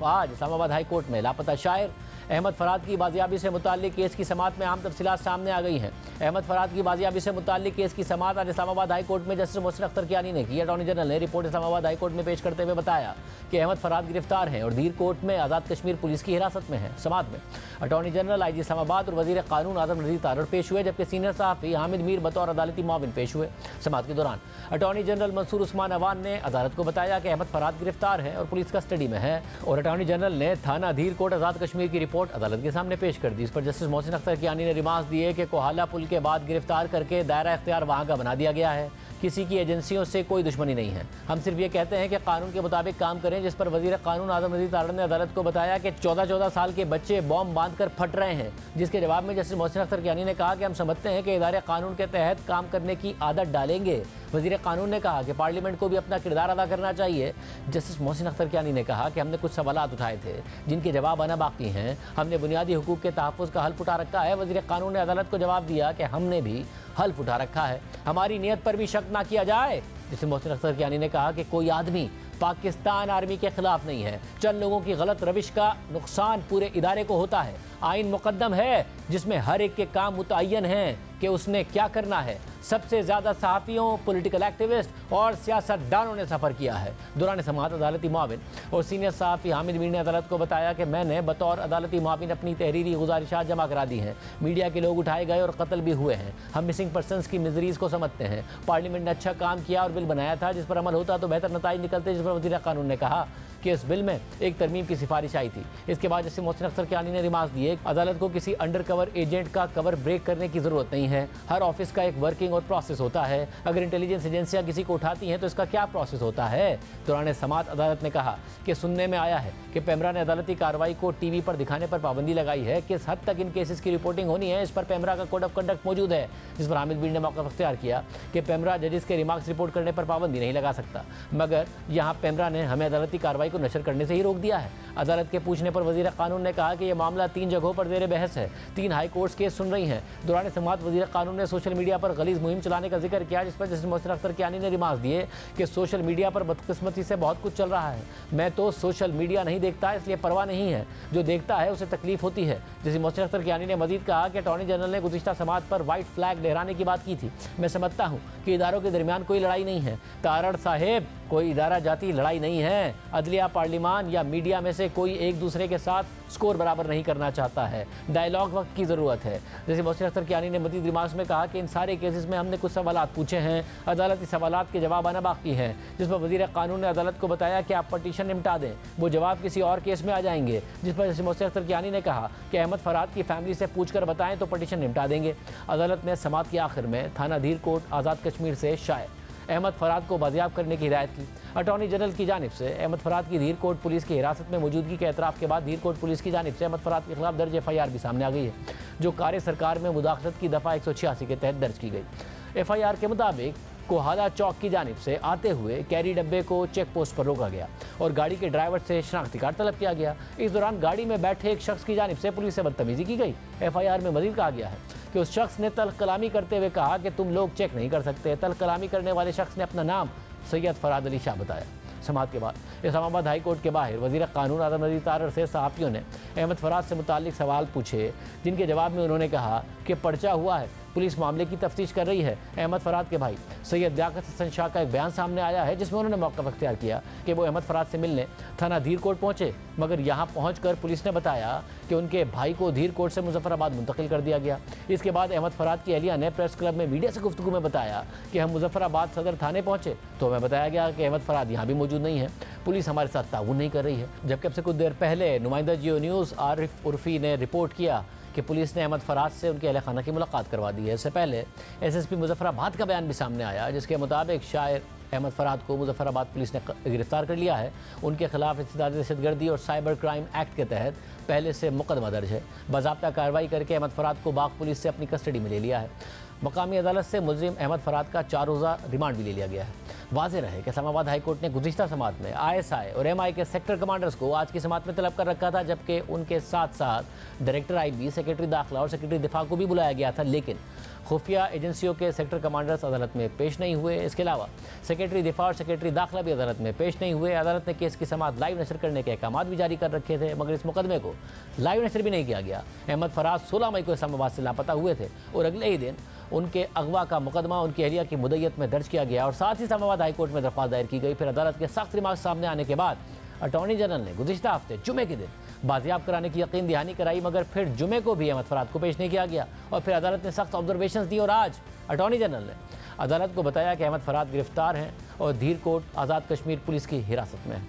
खिलाफ आज Islamabad high court में लापता शायर। अहमद फराद की बाजियाबी से मुताल्लिक केस की समाअत में अहम तफसीलात सामने आ गई हैं। अहमद फराद की बाजियाबी से मुताल्लिक केस की समाअत आज इस्लामाबाद हाई कोर्ट में जस्टिस मोहसिन अख्तर कियानी ने की। अटॉर्नी जनरल ने रिपोर्ट इस्लामाबाद हाई कोर्ट में पेश करते हुए बताया कि अहमद फराद गिरफ्तार हैं और धीर कोर्ट में आज़ाद कश्मीर पुलिस की हिरासत में है। समाअत में अटॉर्नी जनरल, IG इस्लामाबाद और वज़ीर कानून आज़म नज़ीर तारड़ पेश हुए, जबकि सीनियर सहाफ़ी हामिद मीर बतौर अदालती मुआविन पेश हुए। समाअत के दौरान अटॉर्नी जनरल मंसूर उस्मान अवान ने अदालत को बताया कि अहमद फराद गिरफ्तार है और पुलिस कस्टडी में है, और अटॉर्नी जनरल ने थाना धीर कोट आज़ाद कश्मीर की रिपोर्ट अदालत के सामने पेश कर दी। इस पर जस्टिस मोहसिन अख्तर कियानी ने रिमार्क्स दिए कि कोहाला पुल के बाद गिरफ्तार करके दायरा इख्तियार वहाँ का बना दिया गया है। किसी की एजेंसियों से कोई दुश्मनी नहीं है। हम सिर्फ ये कहते हैं कि कानून के मुताबिक काम करें। जिस पर वज़ीर कानून आज़म नज़ीर तारड़ ने अदालत को बताया कि 14-14 साल के बच्चे बॉम्ब बांधकर फट रहे हैं, जिसके जवाब में जस्टिस मोहसिन अख्तर कियानी ने कहा कि हम समझते हैं कि इदारे कानून के तहत काम करने की आदत डालेंगे। वज़ीर कानून ने कहा कि पार्लियामेंट को भी अपना किरदार अदा करना चाहिए। जस्टिस मोहसिन अख्तर कियानी ने कहा कि हमने कुछ सवालात उठाए थे जिनके जवाब आना बाकी हैं। हमने बुनियादी हुकूक के तहफ़्फ़ुज़ का हल्फ उठा रखा है। वज़ीर कानून ने अदालत को जवाब दिया कि हमने भी हल्फ उठा रखा है, हमारी नीयत पर भी शक ना किया जाए। जिससे मोहसिन अख्तर कियानी ने कहा कि कोई आदमी पाकिस्तान आर्मी के खिलाफ नहीं है। चंद लोगों की गलत रविश का नुकसान पूरे इदारे को होता है। आइन मुकद्दम है जिसमें हर एक के काम मुतय्यन हैं कि उसने क्या करना है। सबसे ज़्यादा सहाफ़ियों, पॉलिटिकल एक्टिविस्ट और सियासतदानों ने सफ़र किया है। दौरान समाअत अदालती मुआविन और सीनियर सहाफ़ी हामिद मीर ने अदालत को बताया कि मैंने बतौर अदालती मुआविन अपनी तहरीरी गुजारिशात जमा करा दी हैं। मीडिया के लोग उठाए गए और कत्ल भी हुए हैं। हम मिसिंग पर्सनस की मिजरीज़ को समझते हैं। पार्लियामेंट ने अच्छा काम किया और बिल बनाया था जिस पर अमल होता तो बेहतर नताइज निकलते। जिस पर वज़ीर कानून ने कहा कि इस बिल में एक तरमीम की सिफारिश आई थी। इसके बाद जस्टिस मोहसिन अख्तर कियानी ने रिमार्क्स दिए, अदालत को किसी अंडर कवर एजेंट का कवर ब्रेक करने की ज़रूरत नहीं है। हर ऑफिस का एक वर्किंग और प्रोसेस होता है। अगर इंटेलिजेंस एजेंसियां किसी को उठाती हैं तो इसका क्या प्रोसेस होता है। दौरान समाअत अदालत ने कहा कि सुनने में आया है कि पेमरा ने अदालती कार्रवाई को टीवी पर दिखाने पर पाबंदी लगाई है। किस हद तक इन केसेस की रिपोर्टिंग होनी है, इस पर पेमरा का कोड ऑफ कंडक्ट मौजूद है। जिस पर हामिद मीर ने मौका अख्तियार किया कि पेमरा जजेस के रिमार्क्स रिपोर्ट करने पर पाबंदी नहीं लगा सकता, मगर यहाँ पेमरा ने हमें अदालती कार्रवाई को नशर करने से ही रोक दिया है। अदालत के पूछने पर वज़ीर कानून ने कहा कि यह मामला 3 जगहों पर ज़ेर बहस है। 3 हाई कोर्ट्स केस सुन रही हैं। दौरान समाअत वज़ीर कानून ने सोशल मीडिया पर गलीज़ मुहिम चलाने का जिक्र किया, जिस पर जस्टिस मोहसिन अख्तर कियानी ने रिमार्क्स दिए कि सोशल मीडिया पर बदकिस्मती से बहुत कुछ चल रहा है। मैं तो सोशल मीडिया नहीं देखता, इसलिए परवाह नहीं है। जो देखता है उसे तकलीफ होती है। जस्टिस मोहसिन अख्तर कियानी ने मजीद कहा कि अटॉर्नी जनरल ने गुज़िश्ता समाअत पर वाइट फ्लैग लहराने की बात की थी। मैं समझता हूँ कि इदारों के दरमियान कोई लड़ाई नहीं है। तारड़ साहेब, कोई इदारा जाती लड़ाई नहीं है। अदलिया, पार्लियामान या मीडिया में से कोई एक दूसरे के साथ स्कोर बराबर नहीं करना चाहता है। डायलॉग वक्त की ज़रूरत है। जैसे मोहसिन अख्तर कियानी ने मज़ीद रिमार्क्स में कहा कि इन सारे केसेस में हमने कुछ सवालात पूछे हैं, अदालती सवालात के जवाब आना बाकी है। जिस पर वज़ीर कानून ने अदालत को बताया कि आप पटिशन निपटा दें, वो जवाब किसी और केस में आ जाएंगे। जिस पर जैसे मोहसिन अख्तर कियानी ने कहा कि अहमद फराद की फैमिली से पूछकर बताएं तो पटिशन निपटा देंगे। अदालत ने समाअत के आखिर में थाना धीर कोट आज़ाद कश्मीर से शायर अहमद फराद को बाजियाब करने की हिदायत की। अटॉर्नी जनरल की जानिब से अहमद फराद की धीर कोट पुलिस की हिरासत में मौजूदगी के एतराफ़ के बाद धीर कोट पुलिस की जानिब से अहमद फराद के खिलाफ दर्ज FIR भी सामने आ गई है, जो कार्य सरकार में मुदाखलत की दफ़ा 186 के तहत दर्ज की गई। FIR के मुताबिक कोहाला चौक की जानिब से आते हुए कैरी डब्बे को चेक पोस्ट पर रोका गया और गाड़ी के ड्राइवर से शनाख्ती कार्ड तलब किया गया। इस दौरान गाड़ी में बैठे एक शख्स की जानिब से पुलिस से बदतमीजी की गई। FIR में मज़ीद कहा गया है कि उस शख्स ने तल्ख कलामी करते हुए कहा कि तुम लोग चेक नहीं कर सकते। तल्ख कलामी करने वाले शख्स ने अपना नाम सैयद फराद अली शाह बताया। समाअत के बाद इस्लामाबाद हाई कोर्ट के बाहर वज़ीर कानून आज़म नज़ीर तारड़ से सहाफ़ियों ने अहमद फराद से मुताल्लिक सवाल पूछे, जिनके जवाब में उन्होंने कहा कि पर्चा हुआ है, पुलिस मामले की तफ्तीश कर रही है। अहमद फराद के भाई सैयद लियाकत हसन शाह का एक बयान सामने आया है, जिसमें उन्होंने मौक़िफ़ अख्तियार किया कि वो अहमद फराद से मिलने थाना धीर कोट पहुँचे, मगर यहाँ पहुँचकर पुलिस ने बताया कि उनके भाई को धीर कोट से मुजफ्फराबाद मुंतकिल कर दिया गया। इसके बाद अहमद फराद की अहलिया ने प्रेस क्लब में मीडिया से गुफ्तगू में बताया कि हम मुजफ्फराबाद सदर थाने पहुँचे तो हमें बताया गया कि अहमद फराद यहाँ भी मौजूद नहीं है, पुलिस हमारे साथ ताउन नहीं कर रही है। जबकि अब से कुछ देर पहले नुमाइंदा जियो न्यूज़ आरिफ उर्फी ने रिपोर्ट किया कि पुलिस ने अहमद फराद से उनके अहल खाना की मुलाकात करवा दी है। इससे पहले SSP मुजफ्फराबाद का बयान भी सामने आया, जिसके मुताबिक शायर अहमद फराद को मुजफ्फराबाद पुलिस ने गिरफ्तार कर लिया है। उनके खिलाफ इस्तेदाद दहशतगर्दी और साइबर क्राइम एक्ट के तहत पहले से मुकदमा दर्ज है। बाज़ाब्ता कार्रवाई करके अहमद फराद को बाग पुलिस से अपनी कस्टडी में ले लिया है। मकामी अदालत से मुलजिम अहमद फराद का 4 रोज़ा रिमांड भी ले लिया गया है। वाज़ेह रहे कि इस्लामाबाद हाई कोर्ट ने गुज़िश्ता समात में ISI और MI के सेक्टर कमांडर्स को आज की समात में तलब कर रखा था, जबकि उनके साथ साथ डायरेक्टर IB, सेक्रेटरी दाखिला और सेक्रेटरी दिफा को भी बुलाया गया था, लेकिन खुफिया एजेंसियों के सेक्टर कमांडर्स अदालत में पेश नहीं हुए। इसके अलावा सेक्रेटरी दिफा और सेक्रेटरी दाखिला भी अदालत में पेश नहीं हुए। अदालत ने केस की समात लाइव नशर करने के अहकाम भी जारी कर रखे थे, मगर इस मुकदमे को लाइव नशर भी नहीं किया गया। अहमद फराद 16 मई को इस्लामाबाद से लापता हुए थे और अगले ही दिन उनके अगवा का मुकदमा उनकी अहलिया की मुद्दत में दर्ज किया गया और साथ ही इस्लामाबाद हाई कोर्ट में दरख्वास्त दायर की गई। फिर अदालत के सख्त रिमार्क सामने आने के बाद अटॉर्नी जनरल ने गुज़िश्ता हफ्ते जुमे के दिन बाजियाब कराने की यकीन दहानी कराई, मगर फिर जुमे को भी अहमद फराद को पेश नहीं किया गया और फिर अदालत ने सख्त ऑब्जर्वेशन दी और आज अटॉर्नी जनरल ने अदालत को बताया कि अहमद फराद गिरफ्तार हैं और धीर कोट आज़ाद कश्मीर पुलिस की हिरासत में है।